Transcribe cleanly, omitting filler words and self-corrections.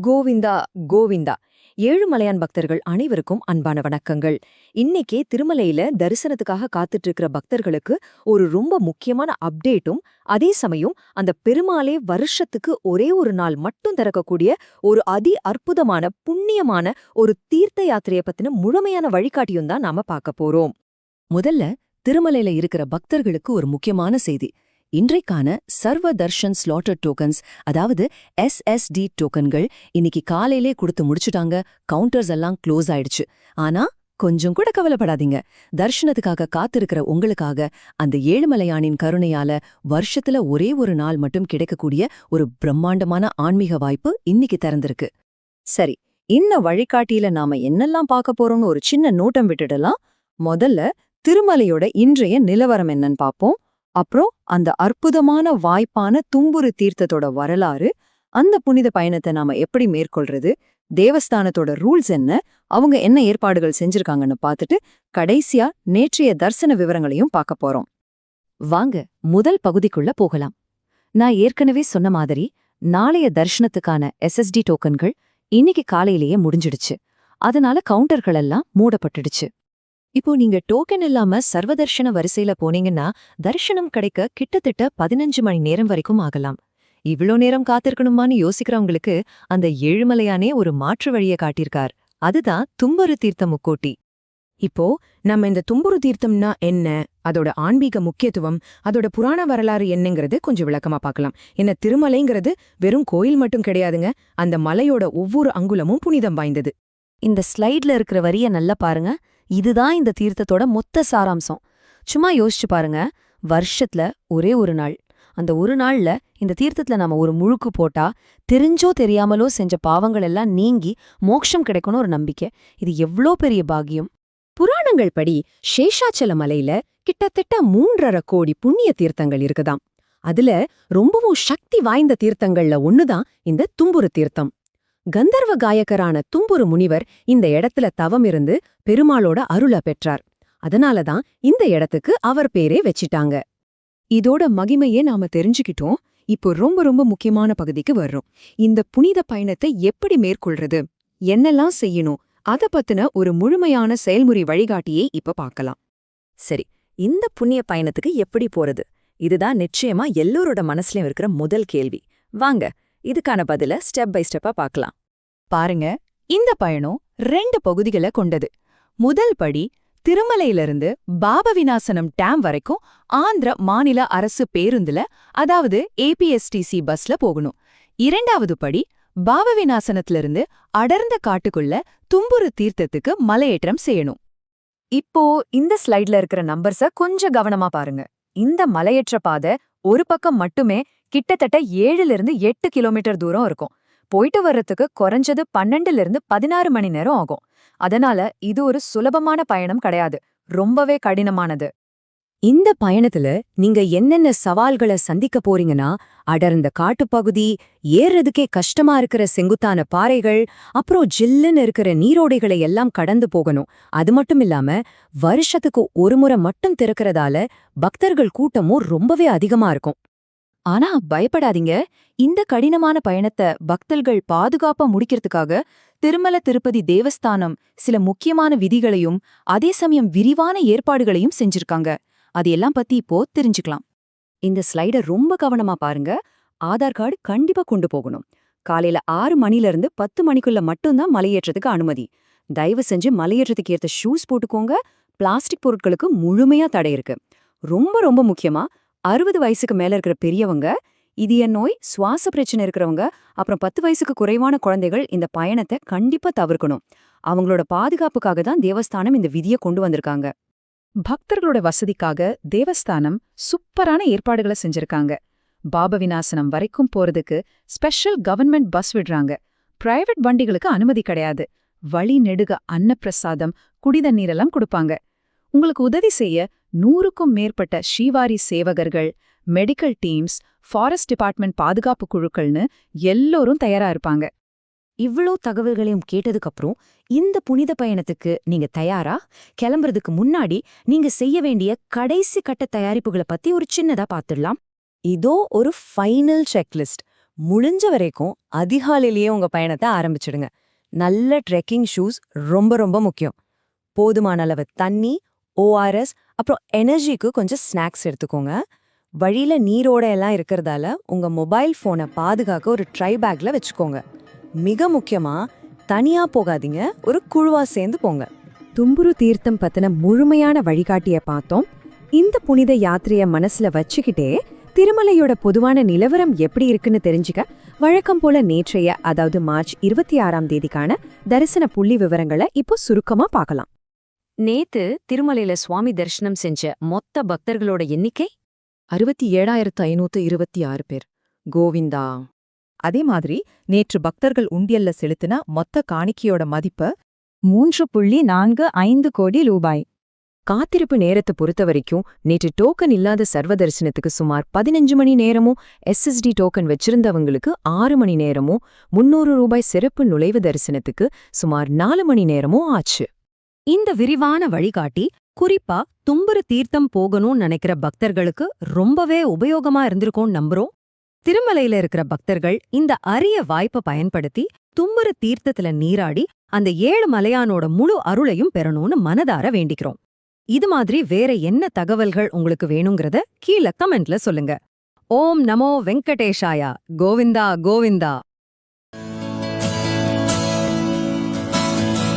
கோவிந்தா கோவிந்தா. ஏழுமலையான் பக்தர்கள் அனைவருக்கும் அன்பான வணக்கங்கள். இன்னைக்கே திருமலையில தரிசனத்துக்காக காத்துட்டு இருக்கிற பக்தர்களுக்கு ஒரு ரொம்ப முக்கியமான அப்டேட்டும், அதே சமயம் அந்த பெருமாளே வருஷத்துக்கு ஒரே ஒரு நாள் மட்டும் திறக்கக்கூடிய ஒரு அற்புதமான புண்ணியமான ஒரு தீர்த்த யாத்திரைய பத்தின முழுமையான வழிகாட்டியும் தான் நாம பார்க்க போறோம். முதல்ல திருமலையில இருக்கிற பக்தர்களுக்கு ஒரு முக்கியமான செய்தி. இன்றைக்கான சர்வ தர்ஷன் ஸ்லாட்டர் டோக்கன்ஸ், அதாவது SSD டோக்கன்கள் இன்னைக்கு காலையிலே கொடுத்து முடிச்சுட்டாங்க. கவுண்டர்ஸ் எல்லாம் க்ளோஸ் ஆயிடுச்சு. ஆனா கொஞ்சம் கூட கவலைப்படாதீங்க. தர்ஷனத்துக்காக காத்திருக்கிற உங்களுக்காக அந்த ஏழுமலையானின் கருணையால வருஷத்துல ஒரே ஒரு நாள் மட்டும் கிடைக்கக்கூடிய ஒரு பிரம்மாண்டமான ஆன்மீக வாய்ப்பு இன்னைக்கு திறந்திருக்கு. சரி, இந்த வழிகாட்டியில நாம என்னெல்லாம் பார்க்க போறோம்னு ஒரு சின்ன நோட்டம் விட்டுடலாம். முதல்ல திருமலையோட இன்றைய நிலவரம் என்னன்னு பார்ப்போம். அப்புறம் அந்த அற்புதமான வாய்ப்பான தும்புரு தீர்த்தத்தோட வரலாறு, அந்த புனித பயணத்தை நாம எப்படி மேற்கொள்றது, தேவஸ்தானத்தோட ரூல்ஸ் என்ன, அவங்க என்ன ஏற்பாடுகள் செஞ்சிருக்காங்கன்னு பார்த்துட்டு கடைசியா நேற்றைய தரிசன விவரங்களையும் பார்க்க போறோம். வாங்க முதல் பகுதிக்குள்ள போகலாம். நான் ஏற்கனவே சொன்ன மாதிரி நாளைய தரிசனத்துக்கான SSD டோக்கன்கள் இன்னைக்கு காலையிலேயே முடிஞ்சிடுச்சு. அதனால கவுண்டர்கள் எல்லாம் மூடப்பட்டுடுச்சு. இப்போ நீங்க டோக்கன் இல்லாம சர்வதர்ஷன வரிசையில போனீங்கன்னா தரிசனம் கிடைக்க கிட்டத்தட்ட 15 மணி நேரம் வரைக்கும் ஆகலாம். இவ்ளோ நேரம் காத்திருக்கணுமான்னு யோசிக்கிறவங்களுக்கு அந்த ஏழுமலையானே ஒரு மாற்று வழியை காட்டியிருக்கார். அதுதான் தும்புரு தீர்த்த முக்கோட்டி. இப்போ நம்ம இந்த தும்புரு தீர்த்தம்னா என்ன, அதோட ஆன்மீக முக்கியத்துவம், அதோட புராண வரலாறு என்னங்கிறது கொஞ்சம் விளக்கமா பார்க்கலாம். என்ன திருமலைங்கிறது வெறும் கோயில் மட்டும் கிடையாதுங்க, அந்த மலையோட ஒவ்வொரு அங்குலமும் புனிதம் வாய்ந்தது. இந்த ஸ்லைட்ல இருக்கிற வரிய நல்லா பாருங்க. இதுதான் இந்த தீர்த்தத்தோட மொத்த சாராம்சம். சும்மா யோசிச்சு பாருங்க, வருஷத்துல ஒரே ஒரு நாள், அந்த ஒரு நாள்ல இந்த தீர்த்தத்துல நாம ஒரு முழுக்கு போட்டா தெரிஞ்சோ தெரியாமலோ செஞ்ச பாவங்கள் எல்லாம் நீங்கி மோட்சம் கிடைக்கணும் ஒரு நம்பிக்கை. இது எவ்ளோ பெரிய பாக்கியம். புராணங்கள் படி சேஷாச்சல மலையில கிட்டத்தட்ட 3.5 கோடி புண்ணிய தீர்த்தங்கள் இருக்குதாம். அதுல ரொம்பவும் சக்தி வாய்ந்த தீர்த்தங்கள்ல ஒண்ணுதான் இந்த தும்புரு தீர்த்தம். கந்தர்வ காயக்கரான தும்புரு முனிவர் இந்த இடத்துல தவம் இருந்து பெருமாளோட அருளை பெற்றார். அதனாலதான் இந்த இடத்துக்கு அவர் பேரே வச்சிட்டாங்க. இதோட மகிமையே நாம தெரிஞ்சுக்கிட்டோம். இப்போ ரொம்ப ரொம்ப முக்கியமான பகுதிக்கு வர்றோம். இந்த புனித பயணத்தை எப்படி மேற்கொள்றது, என்னெல்லாம் செய்யணும், அத பத்தின ஒரு முழுமையான செயல்முறை வழிகாட்டியை இப்ப பார்க்கலாம். சரி, இந்த புண்ணிய பயணத்துக்கு எப்படி போறது? இதுதான் நிச்சயமா எல்லோரோட மனசுலயும் இருக்கிற முதல் கேள்வி. வாங்க இதுக்கான பதில ஸ்டெப் பை ஸ்டெப்பா பார்க்கலாம். பாருங்க, இந்த பயணம் 2 பகுதிகளை கொண்டது. முதல் படி திருமலையிலிருந்து பாபவிநாசனம் டேம் வரைக்கும் ஆந்திர மாநில அரசு பேருந்துல, அதாவது APSTC பஸ்ல போகணும். இரண்டாவது படி பாபவிநாசனத்திலிருந்து அடர்ந்த காட்டுக்குள்ள தும்புரு தீர்த்தத்துக்கு மலையேற்றம் செய்யணும். இப்போ இந்த ஸ்லைட்ல இருக்கிற நம்பர்ஸ கொஞ்சம் கவனமா பாருங்க. இந்த மலையேற்ற பாதை ஒரு பக்கம் மட்டுமே கிட்டத்தட்ட 7-8 கிலோமீட்டர் தூரம் இருக்கும். போயிட்டு வர்றதுக்கு குறைஞ்சது 12-16 மணி நேரம் ஆகும். அதனால இது ஒரு சுலபமான பயணம் கிடையாது, ரொம்பவே கடினமானது. இந்த பயணத்துல நீங்க என்னென்ன சவால்களை சந்திக்க போறீங்கன்னா, அடர்ந்த காட்டுப்பகுதி, ஏறுறதுக்கே கஷ்டமா இருக்கிற செங்குத்தான பாறைகள், அப்புறம் ஜில்லுன்னு இருக்கிற நீரோடைகளை எல்லாம் கடந்து போகணும். அது மட்டும் இல்லாம வருஷத்துக்கு ஒரு முறை மட்டும் திறக்கிறதால பக்தர்கள் கூட்டமும் ரொம்பவே அதிகமா இருக்கும். ஆனா பயப்படாதீங்க, இந்த கடினமான பயணத்தை பக்தர்கள் பாதுகாப்பா முடிக்கிறதுக்காக திருமல திருப்பதி தேவஸ்தானம் சில முக்கியமான விதிகளையும் அதே சமயம் விரிவான ஏற்பாடுகளையும் செஞ்சிருக்காங்க. அது எல்லாம் பத்தி இப்போ தெரிஞ்சுக்கலாம். இந்த ஸ்லைட ரொம்ப கவனமா பாருங்க. ஆதார் கார்டு கண்டிப்பா கொண்டு போகணும். காலையில 6 மணில இருந்து 10 மணிக்குள்ள மட்டும்தான் மலையேற்றத்துக்கு அனுமதி. தயவு செஞ்சு மலையேற்றத்துக்கு ஏற்ற ஷூஸ் போட்டுக்கோங்க. பிளாஸ்டிக் பொருட்களுக்கு முழுமையா தடை இருக்கு. ரொம்ப ரொம்ப முக்கியமா 60 வயசுக்கு மேல இருக்கிற பெரியவங்க, இதய நோய், சுவாச பிரச்சனை இருக்கிறவங்க, அப்புறம் 10 வயசுக்கு குறைவான குழந்தைகள் இந்த பயணத்தை கண்டிப்பா தவிர்க்கணும். அவங்களோட பாதுகாப்புக்காக தான் தேவஸ்தானம் இந்த விதியை கொண்டு வந்திருக்காங்க. பக்தர்களோட வசதிக்காக தேவஸ்தானம் சூப்பரான ஏற்பாடுகளை செஞ்சிருக்காங்க. பாபவிநாசனம் வரைக்கும் போறதுக்கு ஸ்பெஷல் கவர்மெண்ட் பஸ் விடுறாங்க. பிரைவேட் வண்டிகளுக்கு அனுமதி கிடையாது. வழி நெடுக அன்னப்பிரசாதம், குடிதண்ணீரெல்லாம் கொடுப்பாங்க. உங்களுக்கு உதவி செய்ய 100க்கும் மேற்பட்ட ஷீவாரி சேவகர்கள், மெடிக்கல் டீம்ஸ், ஃபாரஸ்ட் டிபார்ட்மெண்ட் பாதுகாப்பு குழுக்கள்னு எல்லோரும் தயாரா இருப்பாங்க. இவ்ளோ தகவல்களையும் கேட்டதுக்கு அப்புறம் இந்த புனித பயணத்துக்கு நீங்க தயாரா? கிளம்புறதுக்கு முன்னாடி நீங்க செய்ய வேண்டிய கடைசி கட்ட தயாரிப்புகளை பத்தி ஒரு சின்னதா பாத்துடலாம். இதோ ஒரு ஃபைனல் செக்லிஸ்ட். முடிஞ்ச வரைக்கும் அதிகாலையிலேயே உங்க பயணத்தை ஆரம்பிச்சிடுங்க. நல்ல ட்ரெக்கிங் ஷூஸ் ரொம்ப ரொம்ப முக்கியம். போதுமான அளவு தண்ணி, ORS, அப்புறம் எனர்ஜிக்கு கொஞ்சம் ஸ்நாக்ஸ் எடுத்துக்கோங்க. வழியில நீரோட எல்லாம் இருக்கிறதால உங்க மொபைல் போனை பாதுகாக்க ஒரு ட்ரை பேக்ல வச்சுக்கோங்க. மிக முக்கியமா தனியா போகாதீங்க, ஒரு குழுவா சேர்ந்து போங்க. தும்புரு தீர்த்தம் பத்தின முழுமையான வழிகாட்டிய பார்த்தோம். இந்த புனித யாத்திரைய மனசுல வச்சுக்கிட்டே திருமலையோட பொதுவான நிலவரம் எப்படி இருக்குன்னு தெரிஞ்சுக்க வழக்கம் போல நேற்றைய, அதாவது மார்ச் 26ஆம் தேதிக்கான தரிசன புள்ளி விவரங்களை இப்போ சுருக்கமா பார்க்கலாம். நேத்து திருமலையில சுவாமி தரிசனம் செஞ்ச மொத்த பக்தர்களோட எண்ணிக்கை 67,526 பேர். கோவிந்தா. அதே மாதிரி நேற்று பக்தர்கள் உண்டியல்ல செலுத்தின மொத்த காணிக்கையோட மதிப்பு 3.45 கோடி ரூபாய். காத்திருப்பு நேரத்தை பொறுத்த வரைக்கும் நேற்று டோக்கன் இல்லாத சர்வ தரிசனத்துக்கு சுமார் 15 மணி நேரமும், SSD டோக்கன் வச்சிருந்தவங்களுக்கு 6 மணி நேரமும், 300 ரூபாய் சிறப்பு நுழைவு தரிசனத்துக்கு சுமார் 4 மணி நேரமும் ஆச்சு. இந்த விரிவான வழிகாட்டி குறிப்பா தும்புரு தீர்த்தம் போகணும்னு நினைக்கிற பக்தர்களுக்கு ரொம்பவே உபயோகமா இருந்திருக்கும்னு நம்புறோம். திருமலையில இருக்கிற பக்தர்கள் இந்த அரிய வாய்ப்பை பயன்படுத்தி தும்புரு தீர்த்தத்துல நீராடி அந்த 7 மலையானோட முழு அருளையும் பெறணும்னு மனதார வேண்டிக்கிறோம். இது மாதிரி வேற என்ன தகவல்கள் உங்களுக்கு வேணுங்கிறத கீழே கமெண்ட்ல சொல்லுங்க. ஓம் நமோ வெங்கடேஷாயா. கோவிந்தா கோவிந்தா.